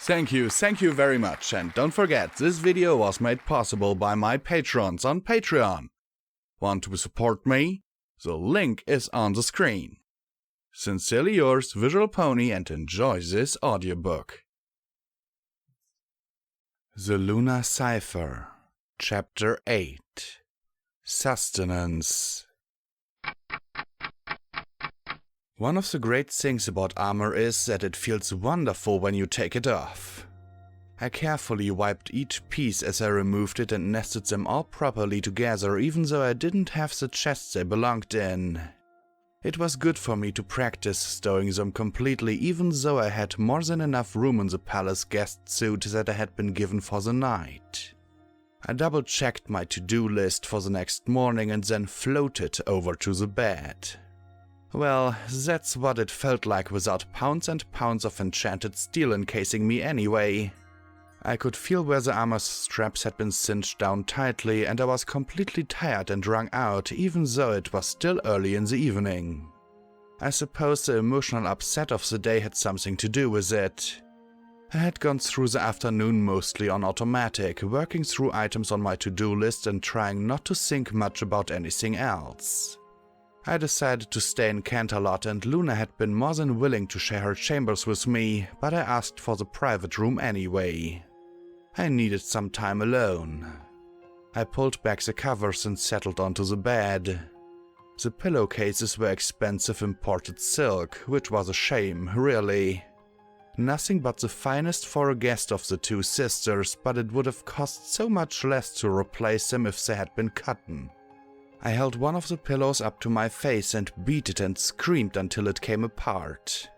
Thank you very much, and don't forget, this video was made possible by my patrons on Patreon. Want to support me? The link is on the screen. Sincerely yours, VisualPony, and enjoy this audiobook. The Lunar Cypher, Chapter 8, Sustenance. One of the great things about armor is that it feels wonderful when you take it off. I carefully wiped each piece as I removed it and nested them all properly together, even though I didn't have the chests they belonged in. It was good for me to practice stowing them completely, even though I had more than enough room in the palace guest suit that I had been given for the night. I double-checked my to-do list for the next morning and then floated over to the bed. Well, that's what it felt like without pounds and pounds of enchanted steel encasing me anyway. I could feel where the armor's straps had been cinched down tightly, and I was completely tired and wrung out, even though it was still early in the evening. I suppose the emotional upset of the day had something to do with it. I had gone through the afternoon mostly on automatic, working through items on my to-do list and trying not to think much about anything else. I decided to stay in Canterlot, and Luna had been more than willing to share her chambers with me, but I asked for the private room anyway. I needed some time alone. I pulled back the covers and settled onto the bed. The pillowcases were expensive imported silk, which was a shame, really. Nothing but the finest for a guest of the two sisters, but it would have cost so much less to replace them if they had been cotton. I held one of the pillows up to my face and beat it and screamed until it came apart.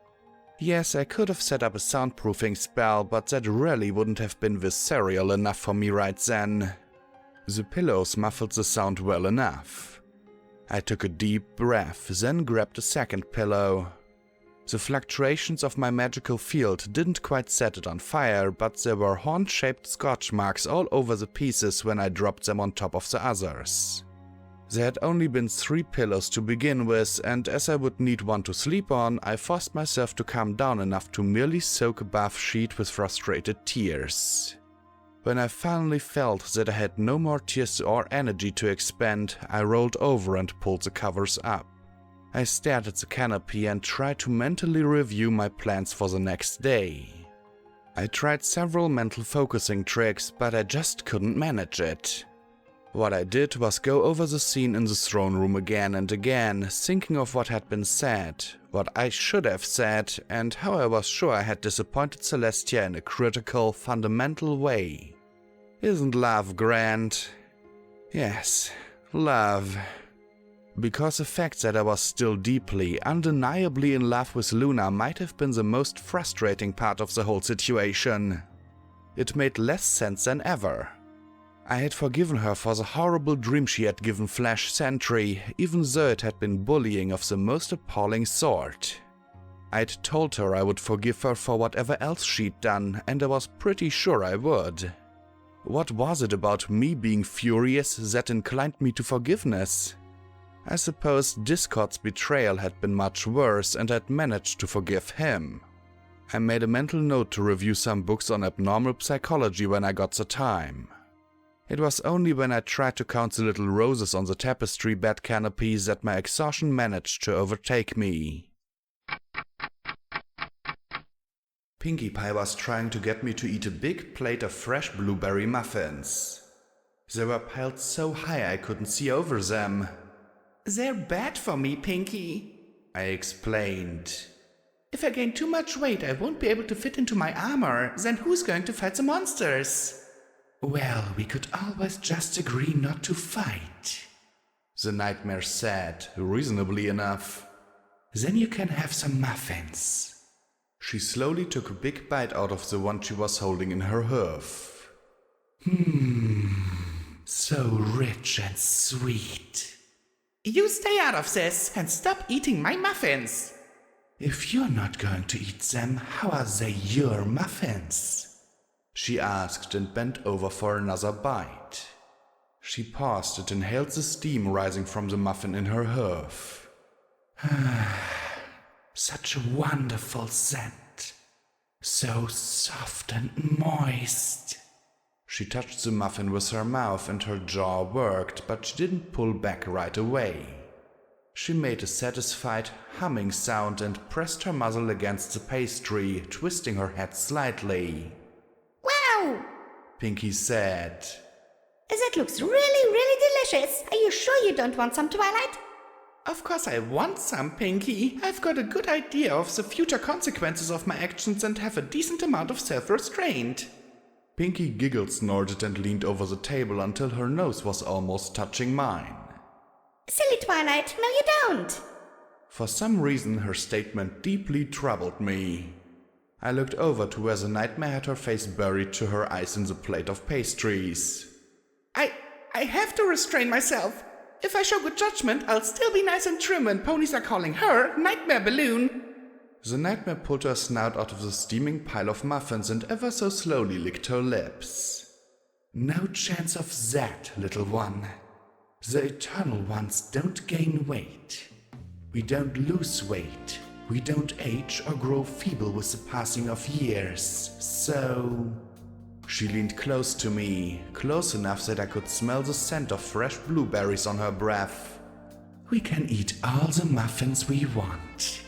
Yes, I could have set up a soundproofing spell, but that really wouldn't have been visceral enough for me right then. The pillows muffled the sound well enough. I took a deep breath, then grabbed a second pillow. The fluctuations of my magical field didn't quite set it on fire, but there were horn-shaped scorch marks all over the pieces when I dropped them on top of the others. There had only been 3 pillows to begin with, and as I would need one to sleep on, I forced myself to calm down enough to merely soak a bath sheet with frustrated tears. When I finally felt that I had no more tears or energy to expend, I rolled over and pulled the covers up. I stared at the canopy and tried to mentally review my plans for the next day. I tried several mental focusing tricks, but I just couldn't manage it. What I did was go over the scene in the throne room again and again, thinking of what had been said, what I should have said, and how I was sure I had disappointed Celestia in a critical, fundamental way. Isn't love grand? Yes, love. Because the fact that I was still deeply, undeniably in love with Luna might have been the most frustrating part of the whole situation. It made less sense than ever. I had forgiven her for the horrible dream she had given Flash Sentry, even though it had been bullying of the most appalling sort. I'd told her I would forgive her for whatever else she'd done, and I was pretty sure I would. What was it about me being furious that inclined me to forgiveness? I suppose Discord's betrayal had been much worse, and I'd managed to forgive him. I made a mental note to review some books on abnormal psychology when I got the time. It was only when I tried to count the little roses on the tapestry bed canopies that my exhaustion managed to overtake me. Pinkie Pie was trying to get me to eat a big plate of fresh blueberry muffins. They were piled so high I couldn't see over them. "They're bad for me, Pinkie," I explained. "If I gain too much weight, I won't be able to fit into my armor. Then who's going to fight the monsters?" "Well, we could always just agree not to fight," the nightmare said, reasonably enough. "Then you can have some muffins." She slowly took a big bite out of the one she was holding in her hoof. So rich and sweet. "You stay out of this and stop eating my muffins." "If you're not going to eat them, how are they your muffins?" she asked and bent over for another bite. She paused and inhaled the steam rising from the muffin in her hoof. Such a wonderful scent. So soft and moist. She touched the muffin with her mouth and her jaw worked, but she didn't pull back right away. She made a satisfied humming sound and pressed her muzzle against the pastry, twisting her head slightly. Wow! Pinky said. That looks really, really delicious. Are you sure you don't want some, Twilight? Of course I want some, Pinky. I've got a good idea of the future consequences of my actions and have a decent amount of self-restraint. Pinky giggled, snorted and leaned over the table until her nose was almost touching mine. Silly Twilight, no you don't. For some reason her statement deeply troubled me. I looked over to where the nightmare had her face buried to her eyes in the plate of pastries. I have to restrain myself. If I show good judgment, I'll still be nice and trim when ponies are calling her Nightmare Balloon. The nightmare pulled her snout out of the steaming pile of muffins and ever so slowly licked her lips. No chance of that, little one. The Eternal Ones don't gain weight. We don't lose weight. We don't age or grow feeble with the passing of years, so... She leaned close to me, close enough that I could smell the scent of fresh blueberries on her breath. We can eat all the muffins we want.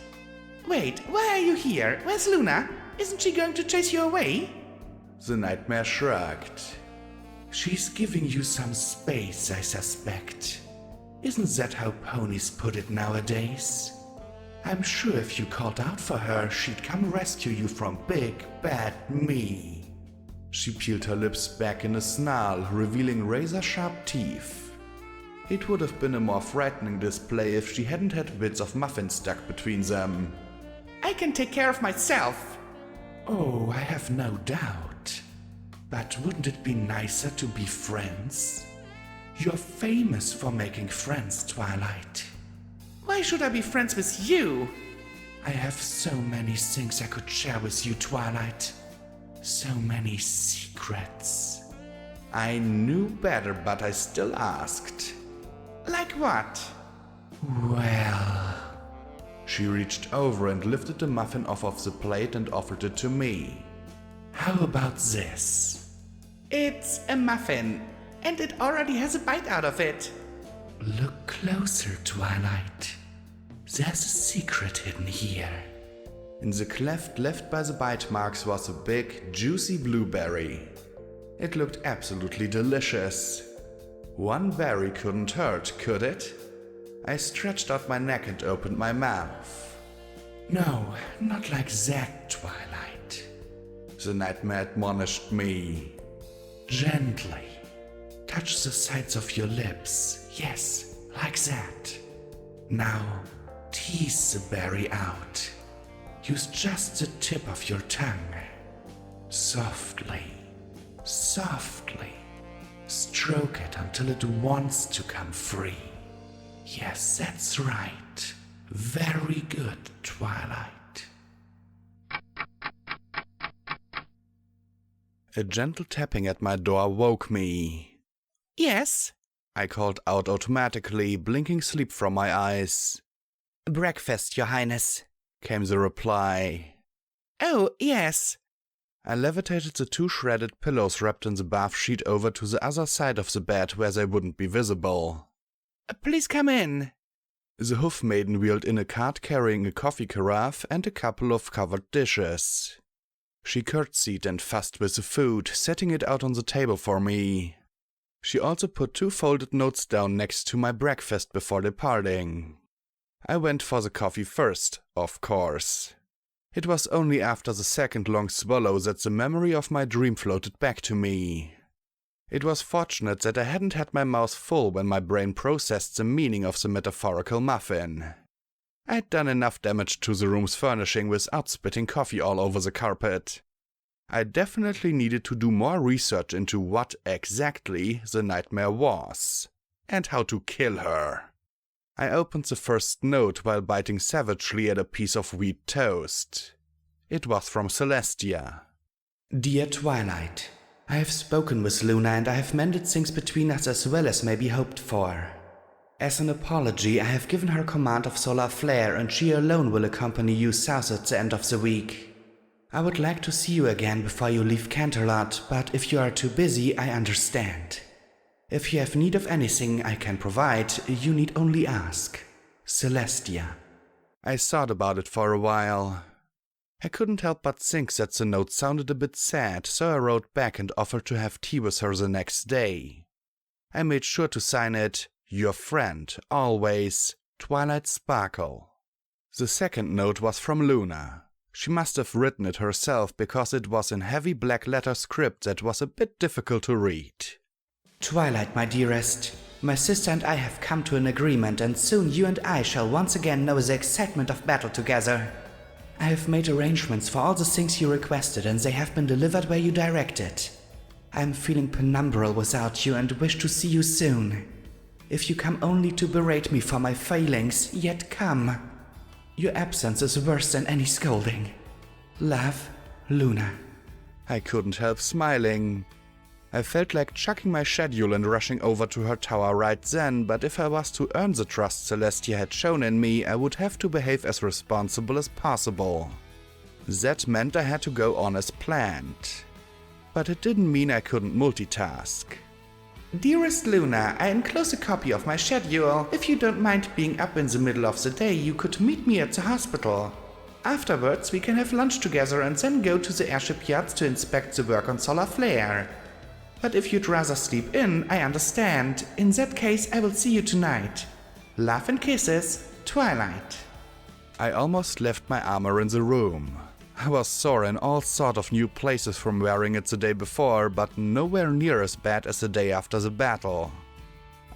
Wait, why are you here? Where's Luna? Isn't she going to chase you away? The nightmare shrugged. She's giving you some space, I suspect. Isn't that how ponies put it nowadays? I'm sure if you called out for her, she'd come rescue you from big, bad me. She peeled her lips back in a snarl, revealing razor-sharp teeth. It would have been a more frightening display if she hadn't had bits of muffin stuck between them. I can take care of myself. Oh, I have no doubt. But wouldn't it be nicer to be friends? You're famous for making friends, Twilight. Why should I be friends with you? I have so many things I could share with you, Twilight. So many secrets. I knew better, but I still asked. Like what? Well... She reached over and lifted the muffin off of the plate and offered it to me. How about this? It's a muffin, and it already has a bite out of it. Look closer, Twilight. There's a secret hidden here. In the cleft left by the bite marks was a big, juicy blueberry. It looked absolutely delicious. One berry couldn't hurt, could it? I stretched out my neck and opened my mouth. No, not like that, Twilight. The nightmare admonished me. Gently. Touch the sides of your lips. Yes, like that. Now, tease the berry out. Use just the tip of your tongue. Softly, softly. Stroke it until it wants to come free. Yes, that's right. Very good, Twilight. A gentle tapping at my door woke me. Yes, I called out automatically, blinking sleep from my eyes. Breakfast, Your Highness, came the reply. Oh, yes. I levitated the two shredded pillows wrapped in the bath sheet over to the other side of the bed where they wouldn't be visible. Please come in. The hoof maiden wheeled in a cart carrying a coffee carafe and a couple of covered dishes. She curtsied and fussed with the food, setting it out on the table for me. She also put two folded notes down next to my breakfast before departing. I went for the coffee first, of course. It was only after the second long swallow that the memory of my dream floated back to me. It was fortunate that I hadn't had my mouth full when my brain processed the meaning of the metaphorical muffin. I'd done enough damage to the room's furnishing without spitting coffee all over the carpet. I definitely needed to do more research into what exactly the nightmare was, and how to kill her. I opened the first note while biting savagely at a piece of wheat toast. It was from Celestia. Dear Twilight, I have spoken with Luna and I have mended things between us as well as may be hoped for. As an apology, I have given her command of solar flare and she alone will accompany you south at the end of the week. I would like to see you again before you leave Canterlot, but if you are too busy, I understand. If you have need of anything I can provide, you need only ask. Celestia. I thought about it for a while. I couldn't help but think that the note sounded a bit sad, so I wrote back and offered to have tea with her the next day. I made sure to sign it, Your friend, always, Twilight Sparkle. The second note was from Luna. She must have written it herself because it was in heavy black letter script that was a bit difficult to read. Twilight, my dearest, my sister and I have come to an agreement, and soon you and I shall once again know the excitement of battle together. I have made arrangements for all the things you requested, and they have been delivered where you directed. I am feeling penumbral without you and wish to see you soon. If you come only to berate me for my failings, yet come. Your absence is worse than any scolding. Love, Luna. I couldn't help smiling. I felt like chucking my schedule and rushing over to her tower right then, but if I was to earn the trust Celestia had shown in me, I would have to behave as responsible as possible. That meant I had to go on as planned. But it didn't mean I couldn't multitask. Dearest Luna, I enclose a copy of my schedule. If you don't mind being up in the middle of the day, you could meet me at the hospital. Afterwards, we can have lunch together and then go to the airship yards to inspect the work on Solar Flare. But if you'd rather sleep in, I understand. In that case, I will see you tonight. Love and kisses, Twilight. I almost left my armor in the room. I was sore in all sort of new places from wearing it the day before, but nowhere near as bad as the day after the battle.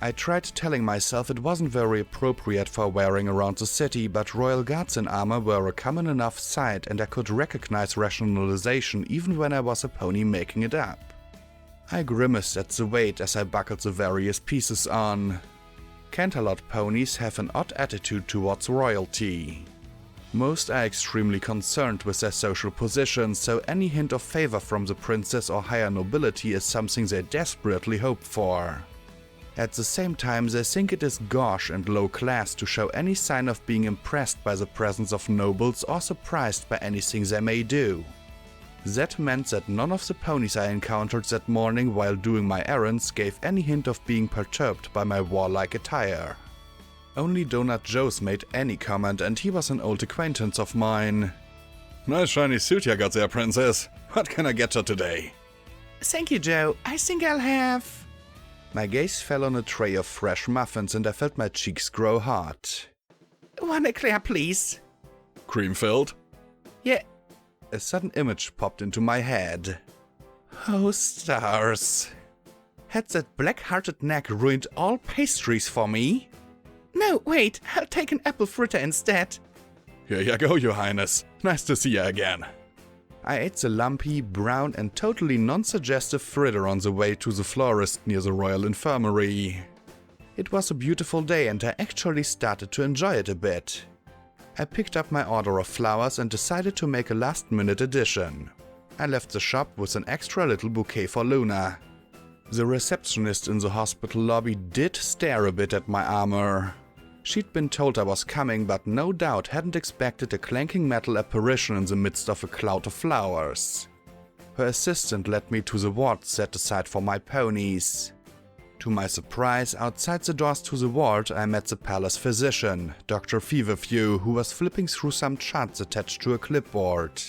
I tried telling myself it wasn't very appropriate for wearing around the city, but Royal Guards in armor were a common enough sight, and I could recognize rationalization even when I was a pony making it up. I grimaced at the weight as I buckled the various pieces on. Canterlot ponies have an odd attitude towards royalty. Most are extremely concerned with their social position, so any hint of favor from the princess or higher nobility is something they desperately hope for. At the same time, they think it is gauche and low class to show any sign of being impressed by the presence of nobles or surprised by anything they may do. That meant that none of the ponies I encountered that morning while doing my errands gave any hint of being perturbed by my warlike attire. Only Donut Joe's made any comment, and he was an old acquaintance of mine. Nice shiny suit you got there, princess. What can I get her today? Thank you, Joe. I think I'll have... My gaze fell on a tray of fresh muffins and I felt my cheeks grow hot. One eclair, please. Cream-filled? Yeah. A sudden image popped into my head. Oh, stars. Had that black-hearted neck ruined all pastries for me? No, wait, I'll take an apple fritter instead. Here you go, your highness. Nice to see you again. I ate the lumpy, brown and totally non-suggestive fritter on the way to the florist near the Royal Infirmary. It was a beautiful day and I actually started to enjoy it a bit. I picked up my order of flowers and decided to make a last-minute addition. I left the shop with an extra little bouquet for Luna. The receptionist in the hospital lobby did stare a bit at my armor. She'd been told I was coming, but no doubt hadn't expected a clanking metal apparition in the midst of a cloud of flowers. Her assistant led me to the ward set aside for my ponies. To my surprise, outside the doors to the ward, I met the palace physician, Dr. Feverfew, who was flipping through some charts attached to a clipboard.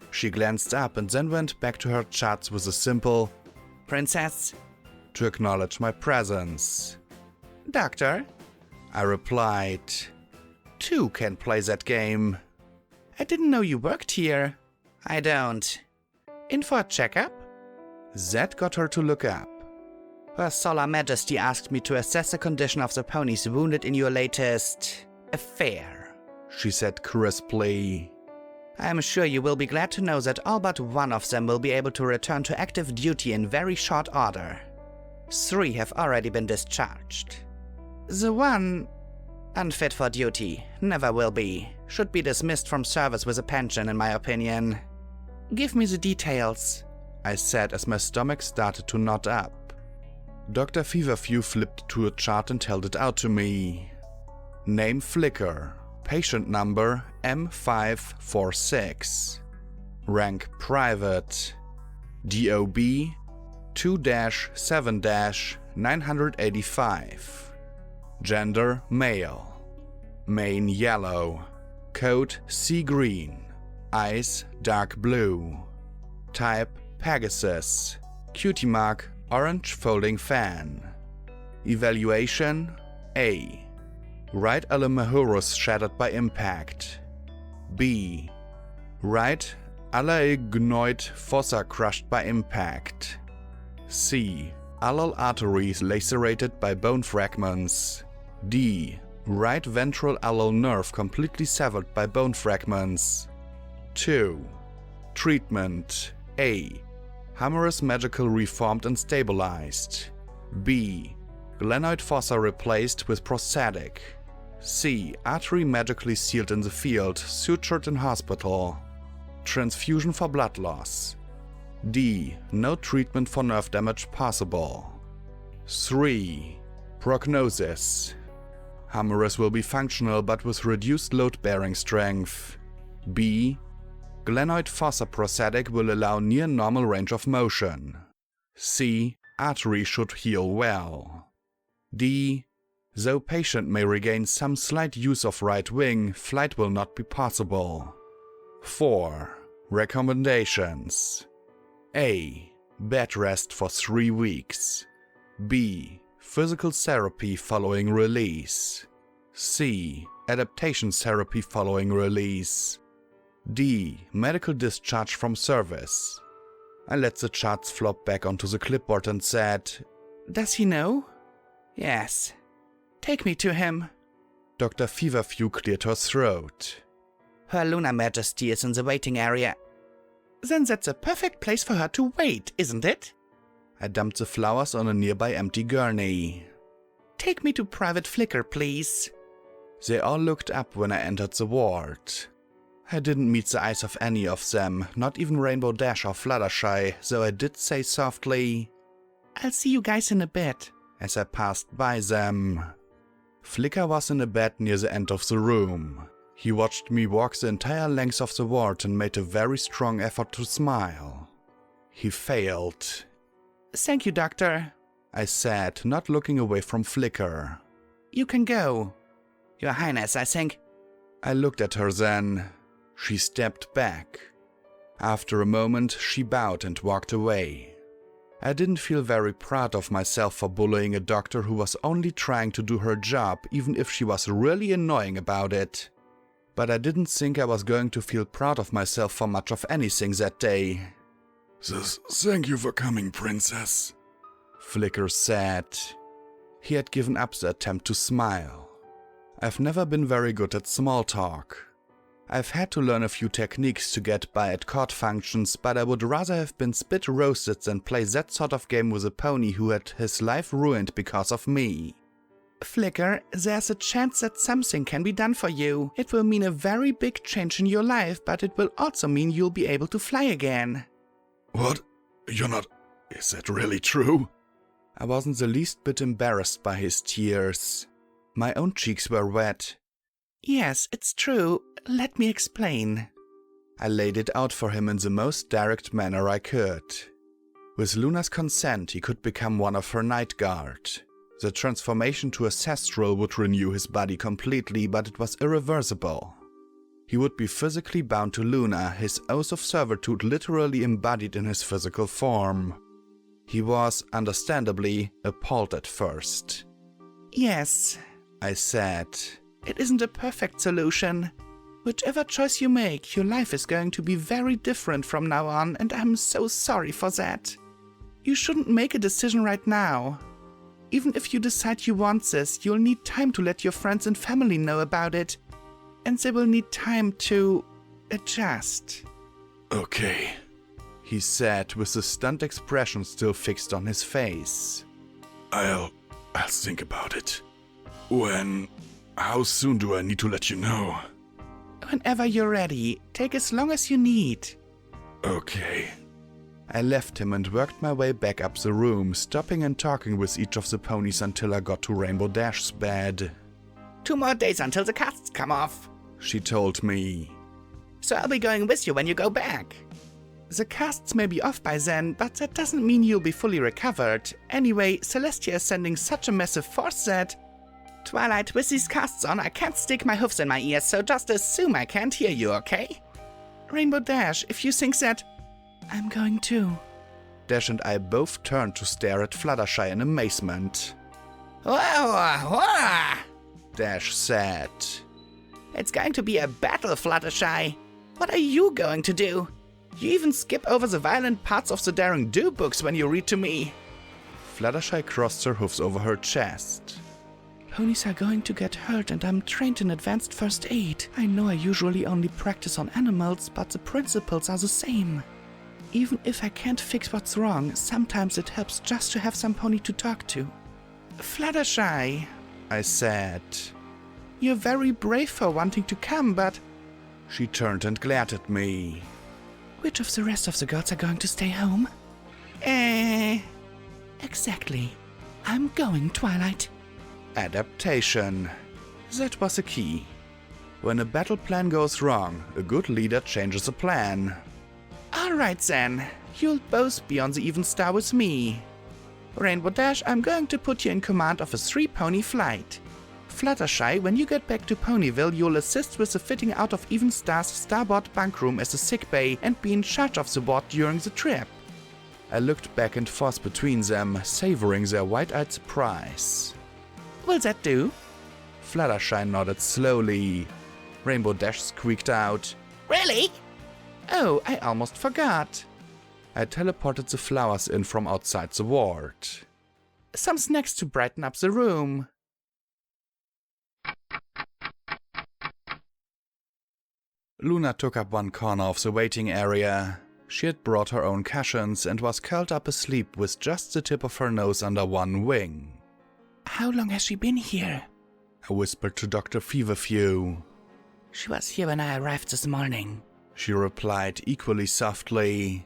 She glanced up and then went back to her charts with a simple "Princess," to acknowledge my presence. "Doctor?" I replied. "Two can play that game." "I didn't know you worked here." "I don't." "In for a checkup?" That got her to look up. "Her Solar Majesty asked me to assess the condition of the ponies wounded in your latest affair," she said crisply. "I am sure you will be glad to know that all but one of them will be able to return to active duty in very short order. 3 have already been discharged. The one, unfit for duty, never will be. Should be dismissed from service with a pension, in my opinion." "Give me the details," I said as my stomach started to knot up. Dr. Feverfew flipped to a chart and held it out to me. Name Flicker. Patient number M546. Rank Private. DOB 2-7-985. Gender Male. Mane Yellow. Coat Sea Green. Eyes Dark Blue. Type Pegasus. Cutie mark Orange folding fan. Evaluation A. Right alemahurus shattered by impact. B. Right alaignoid fossa crushed by impact. C. Alal arteries lacerated by bone fragments. D. Right ventral alal nerve completely severed by bone fragments. 2. Treatment A. Humerus magical reformed and stabilized. B. Glenoid fossa replaced with prosthetic. C. Artery magically sealed in the field, sutured in hospital. Transfusion for blood loss. D. No treatment for nerve damage possible. 3. Prognosis. Humerus will be functional but with reduced load-bearing strength. B. Glenoid fossa prosthetic will allow near normal range of motion. C. Artery should heal well. D. Though patient may regain some slight use of right wing, flight will not be possible. 4. Recommendations. A. Bed rest for 3 weeks. B. Physical therapy following release. C. Adaptation therapy following release. D. Medical discharge from service. I let the charts flop back onto the clipboard and said, Does he know? Yes. Take me to him. Dr. Feverfew cleared her throat. Her Lunar Majesty is in the waiting area. Then that's a perfect place for her to wait, isn't it? I dumped the flowers on a nearby empty gurney. Take me to Private Flicker, please. They all looked up when I entered the ward. I didn't meet the eyes of any of them, not even Rainbow Dash or Fluttershy, though I did say softly, I'll see you guys in a bit, as I passed by them. Flicker was in a bed near the end of the room. He watched me walk the entire length of the ward and made a very strong effort to smile. He failed. Thank you, Doctor, I said, not looking away from Flicker. You can go. Your Highness, I think. I looked at her then. She stepped back. After a moment, she bowed and walked away. I didn't feel very proud of myself for bullying a doctor who was only trying to do her job, even if she was really annoying about it. But I didn't think I was going to feel proud of myself for much of anything that day. Thank you for coming, Princess, Flicker said. He had given up the attempt to smile. I've never been very good at small talk. I've had to learn a few techniques to get by at court functions, but I would rather have been spit roasted than play that sort of game with a pony who had his life ruined because of me. Flicker, there's a chance that something can be done for you. It will mean a very big change in your life, but it will also mean you'll be able to fly again. What? You're not... Is that really true? I wasn't the least bit embarrassed by his tears. My own cheeks were wet. Yes, it's true. Let me explain. I laid it out for him in the most direct manner I could. With Luna's consent, he could become one of her night guard. The transformation to ancestral would renew his body completely, but it was irreversible. He would be physically bound to Luna, his oath of servitude literally embodied in his physical form. He was, understandably, appalled at first. Yes, I said. It isn't a perfect solution. Whichever choice you make, your life is going to be very different from now on, and I'm so sorry for that. You shouldn't make a decision right now. Even if you decide you want this, you'll need time to let your friends and family know about it. And they will need time to adjust. Okay, he said with the stunned expression still fixed on his face. I'll think about it. How soon do I need to let you know? Whenever you're ready. Take as long as you need. Okay. I left him and worked my way back up the room, stopping and talking with each of the ponies until I got to Rainbow Dash's bed. 2 more days until the casts come off, she told me. So I'll be going with you when you go back. The casts may be off by then, but that doesn't mean you'll be fully recovered. Anyway, Celestia is sending such a massive force that... Twilight, with these casts on, I can't stick my hoofs in my ears, so just assume I can't hear you, okay? Rainbow Dash, if you think that... I'm going too. Dash and I both turned to stare at Fluttershy in amazement. Whoa! Dash said. It's going to be a battle, Fluttershy. What are you going to do? You even skip over the violent parts of the Daring Do books when you read to me. Fluttershy crossed her hoofs over her chest. Ponies are going to get hurt and I'm trained in advanced first aid. I know I usually only practice on animals, but the principles are the same. Even if I can't fix what's wrong, sometimes it helps just to have some pony to talk to. Fluttershy, I said. You're very brave for wanting to come, but... She turned and glared at me. Which of the rest of the girls are going to stay home? Exactly. I'm going, Twilight. Adaptation. That was a key. When a battle plan goes wrong, a good leader changes the plan. Alright then, you'll both be on the even star with me. Rainbow Dash, I'm going to put you in command of a 3-pony flight. Fluttershy, when you get back to Ponyville, you'll assist with the fitting out of Even Star's starboard bunk room as a sickbay and be in charge of the ward during the trip. I looked back and forth between them, savoring their wide-eyed surprise. Will that do? Fluttershy nodded slowly. Rainbow Dash squeaked out, Really? Oh, I almost forgot. I teleported the flowers in from outside the ward. Some snacks to brighten up the room. Luna took up one corner of the waiting area. She had brought her own cushions and was curled up asleep with just the tip of her nose under one wing. How long has she been here? I whispered to Dr. Feverfew. She was here when I arrived this morning. She replied equally softly.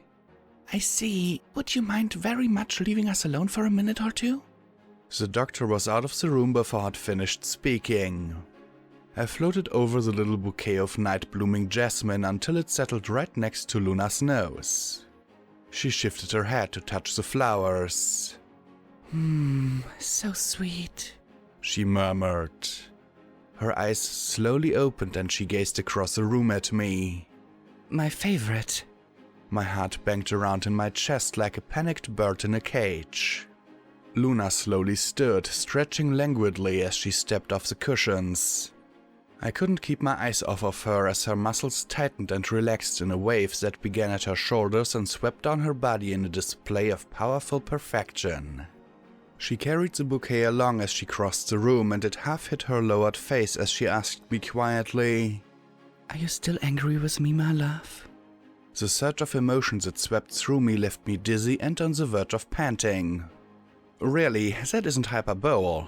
I see. Would you mind very much leaving us alone for a minute or two? The doctor was out of the room before I'd finished speaking. I floated over the little bouquet of night-blooming jasmine until it settled right next to Luna's nose. She shifted her head to touch the flowers. So sweet, she murmured. Her eyes slowly opened and she gazed across the room at me. My favorite. My heart banged around in my chest like a panicked bird in a cage. Luna slowly stood, stretching languidly as she stepped off the cushions. I couldn't keep my eyes off of her as her muscles tightened and relaxed in a wave that began at her shoulders and swept down her body in a display of powerful perfection. She carried the bouquet along as she crossed the room, and it half hid her lowered face as she asked me quietly, Are you still angry with me, my love? The surge of emotions that swept through me left me dizzy and on the verge of panting. Really, that isn't hyperbole.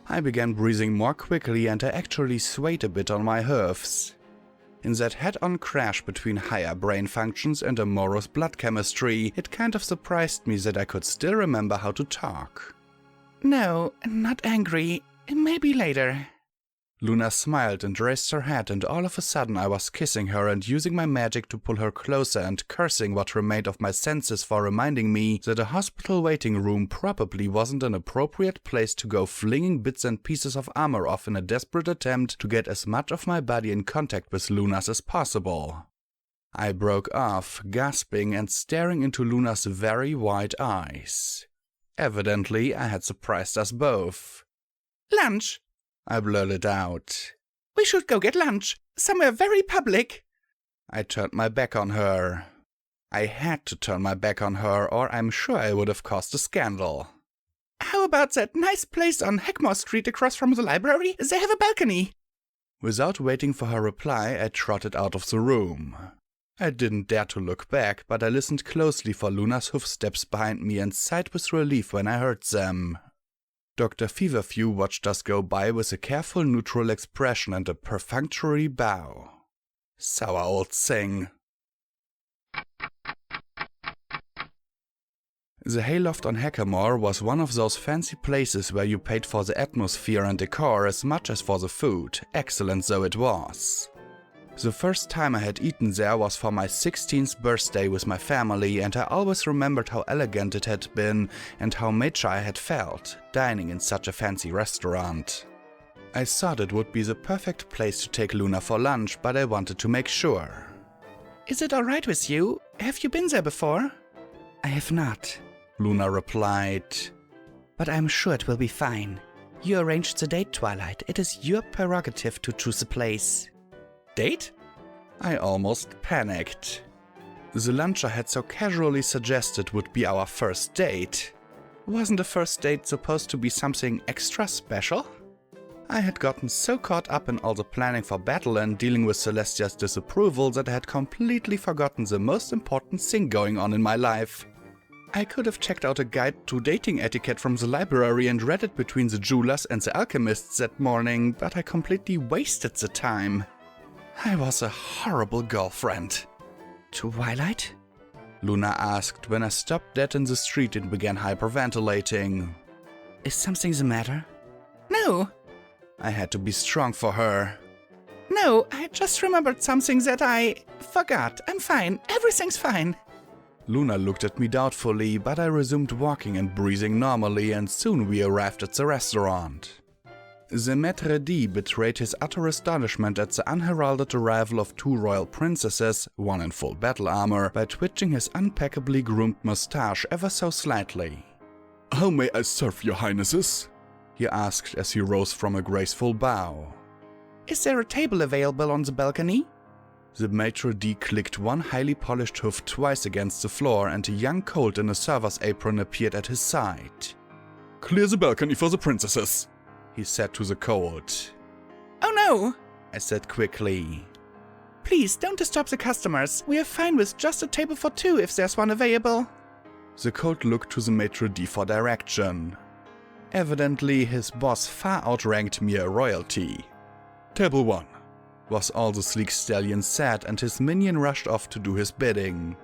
I began breathing more quickly and I actually swayed a bit on my hoofs. In that head-on crash between higher brain functions and amorous blood chemistry, it kind of surprised me that I could still remember how to talk. No, not angry. Maybe later. Luna smiled and raised her head, and all of a sudden I was kissing her and using my magic to pull her closer and cursing what remained of my senses for reminding me that a hospital waiting room probably wasn't an appropriate place to go flinging bits and pieces of armor off in a desperate attempt to get as much of my body in contact with Luna's as possible. I broke off, gasping and staring into Luna's very wide eyes. Evidently, I had surprised us both. Lunch! I blurted out. We should go get lunch, somewhere very public. I turned my back on her. I had to turn my back on her, or I'm sure I would have caused a scandal. How about that nice place on Heckmore Street across from the library? They have a balcony. Without waiting for her reply, I trotted out of the room. I didn't dare to look back, but I listened closely for Luna's hoofsteps behind me and sighed with relief when I heard them. Dr. Feverfew watched us go by with a careful neutral expression and a perfunctory bow. Sour old thing. The hayloft on Hackamore was one of those fancy places where you paid for the atmosphere and decor as much as for the food, excellent though it was. The first time I had eaten there was for my 16th birthday with my family, and I always remembered how elegant it had been and how mature I had felt, dining in such a fancy restaurant. I thought it would be the perfect place to take Luna for lunch, but I wanted to make sure. Is it alright with you? Have you been there before? I have not, Luna replied. But I'm sure it will be fine. You arranged the date, Twilight. It is your prerogative to choose a place. Date? I almost panicked. The lunch I had so casually suggested would be our first date. Wasn't a first date supposed to be something extra special? I had gotten so caught up in all the planning for battle and dealing with Celestia's disapproval that I had completely forgotten the most important thing going on in my life. I could have checked out a guide to dating etiquette from the library and read it between the jewelers and the alchemists that morning, but I completely wasted the time. I was a horrible girlfriend. Twilight? Luna asked when I stopped dead in the street and began hyperventilating. Is something the matter? No. I had to be strong for her. No, I just remembered something that I forgot. I'm fine. Everything's fine. Luna looked at me doubtfully, but I resumed walking and breathing normally, and soon we arrived at the restaurant. The maître d' betrayed his utter astonishment at the unheralded arrival of two royal princesses, one in full battle armor, by twitching his impeccably groomed mustache ever so slightly. "How may I serve your highnesses?" he asked as he rose from a graceful bow. Is there a table available on the balcony? The maître d' clicked one highly polished hoof twice against the floor, and a young colt in a server's apron appeared at his side. "Clear the balcony for the princesses," he said to the colt. Oh no, I said quickly. Please don't disturb the customers. We are fine with just a table for two if there's one available. The colt looked to the maître d' for direction. Evidently, his boss far outranked mere royalty. "Table 1. Was all the sleek stallion said, and his minion rushed off to do his bidding.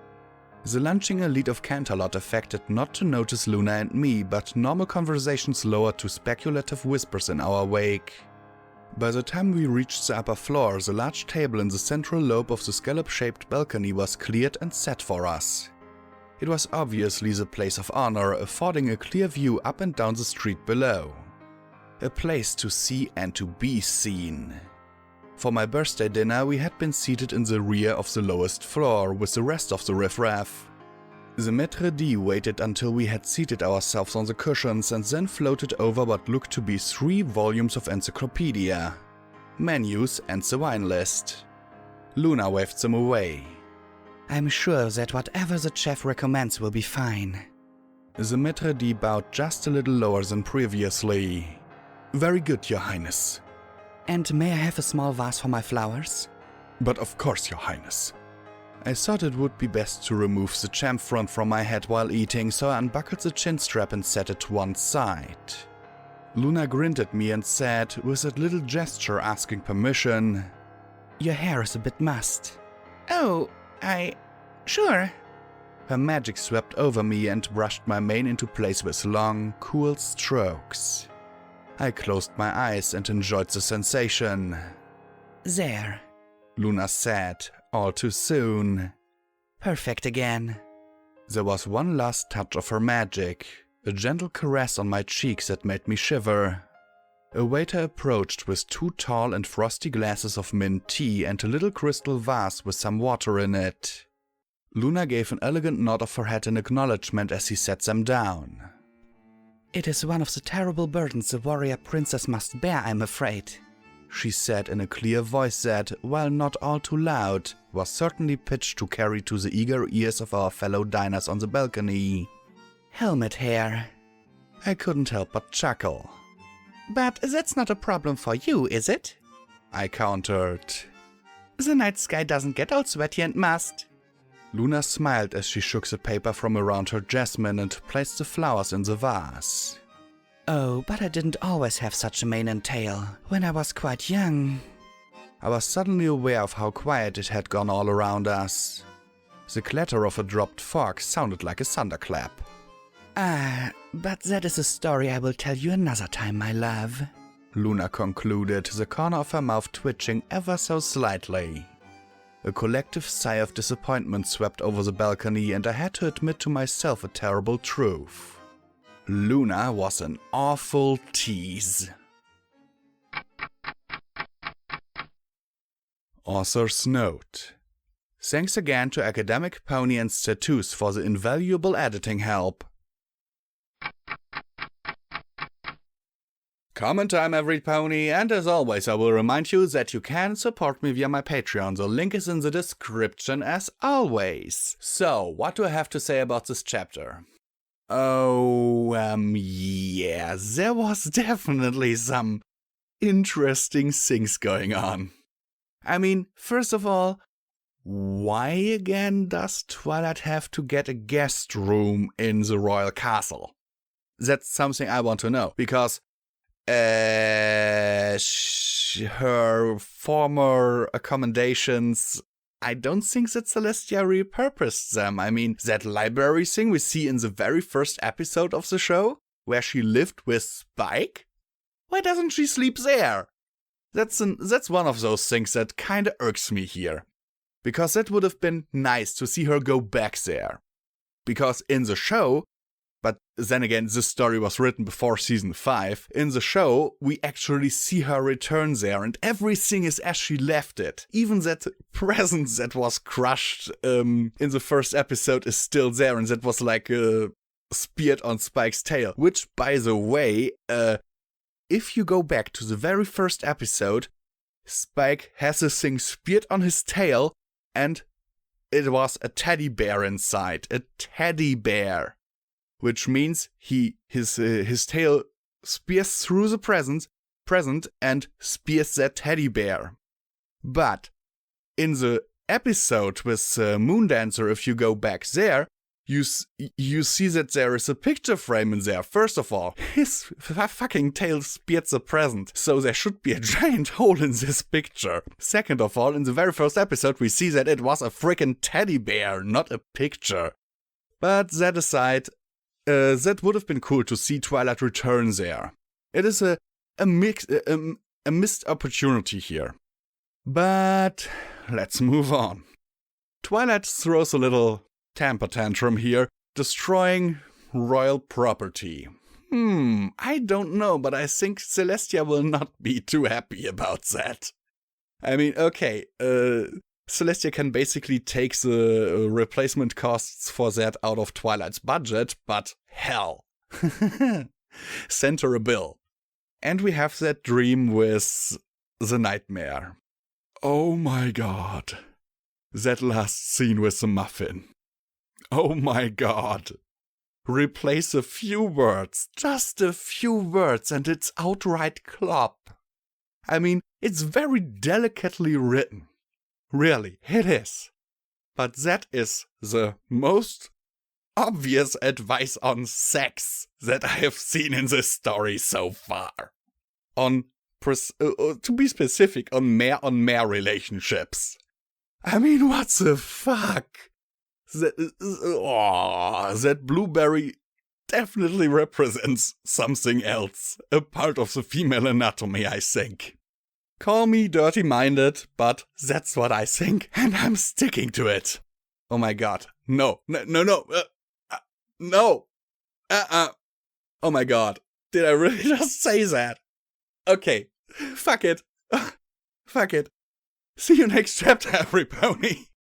The lunching elite of Canterlot affected not to notice Luna and me, but normal conversations lowered to speculative whispers in our wake. By the time we reached the upper floor, the large table in the central lobe of the scallop-shaped balcony was cleared and set for us. It was obviously the place of honor, affording a clear view up and down the street below. A place to see and to be seen. For my birthday dinner, we had been seated in the rear of the lowest floor with the rest of the riffraff. The maître d' waited until we had seated ourselves on the cushions and then floated over what looked to be 3 volumes of encyclopedia, menus and the wine list. Luna waved them away. I'm sure that whatever the chef recommends will be fine. The maître d' bowed just a little lower than previously. "Very good, your highness." And may I have a small vase for my flowers? "But of course, your highness." I thought it would be best to remove the champ front from my head while eating, so I unbuckled the chin strap and set it to one side. Luna grinned at me and said, with a little gesture asking permission, Your hair is a bit mussed. Oh, Sure. Her magic swept over me and brushed my mane into place with long, cool strokes. I closed my eyes and enjoyed the sensation. There, Luna said, all too soon. Perfect again. There was one last touch of her magic, a gentle caress on my cheeks that made me shiver. A waiter approached with 2 tall and frosty glasses of mint tea and a little crystal vase with some water in it. Luna gave an elegant nod of her head in acknowledgement as he set them down. It is one of the terrible burdens the warrior princess must bear, I'm afraid, she said in a clear voice that, while not all too loud, was certainly pitched to carry to the eager ears of our fellow diners on the balcony. Helmet hair. I couldn't help but chuckle. But that's not a problem for you, is it? I countered. The night sky doesn't get all sweaty and mussed. Luna smiled as she shook the paper from around her jasmine and placed the flowers in the vase. Oh, but I didn't always have such a mane and tail. When I was quite young. I was suddenly aware of how quiet it had gone all around us. The clatter of a dropped fork sounded like a thunderclap. But that is a story I will tell you another time, my love, Luna concluded, the corner of her mouth twitching ever so slightly. A collective sigh of disappointment swept over the balcony, and I had to admit to myself a terrible truth. Luna was an awful tease. Author's note. Thanks again to Academic Pony and Tattoos for the invaluable editing help. Comment time, every pony, and as always I will remind you that you can support me via my Patreon. The link is in the description as always. So, what do I have to say about this chapter? Oh, yeah, there was definitely some interesting things going on. I mean, first of all, why again does Twilight have to get a guest room in the royal castle? That's something I want to know, because her former accommodations, I don't think that Celestia repurposed them. I mean, that library thing we see in the very first episode of the show, where she lived with Spike? Why doesn't she sleep there? That's one of those things that kinda irks me here. Because that would have been nice to see her go back there. Because in the show, but then again, this story was written before season 5. In the show, we actually see her return there, and everything is as she left it. Even that present that was crushed in the first episode is still there, and that was like speared on Spike's tail. Which, by the way, if you go back to the very first episode, Spike has this thing speared on his tail, and it was a teddy bear inside. A teddy bear. Which means his tail spears through the present and spears that teddy bear. But in the episode with Moondancer, if you go back there, you see that there is a picture frame in there. First of all, his fucking tail speared the present, so there should be a giant hole in this picture. Second of all, in the very first episode, we see that it was a freaking teddy bear, not a picture. But that aside, that would have been cool to see Twilight return there. It is a missed opportunity here. But let's move on. Twilight throws a little temper tantrum here, destroying royal property. I don't know, but I think Celestia will not be too happy about that. I mean, okay, Celestia can basically take the replacement costs for that out of Twilight's budget, but hell. Send her a bill. And we have that dream with the nightmare. Oh my god. That last scene with the muffin. Oh my god. Replace a few words, just a few words, and it's outright clop. I mean, it's very delicately written. Really, it is. But that is the most obvious advice on sex that I have seen in this story so far. To be specific, on mare relationships. I mean, what the fuck? That blueberry definitely represents something else. A part of the female anatomy, I think. Call me dirty-minded, but that's what I think, and I'm sticking to it. Oh my god. No. No. Oh my god. Did I really just say that? Okay. Fuck it. Fuck it. See you next chapter, every pony.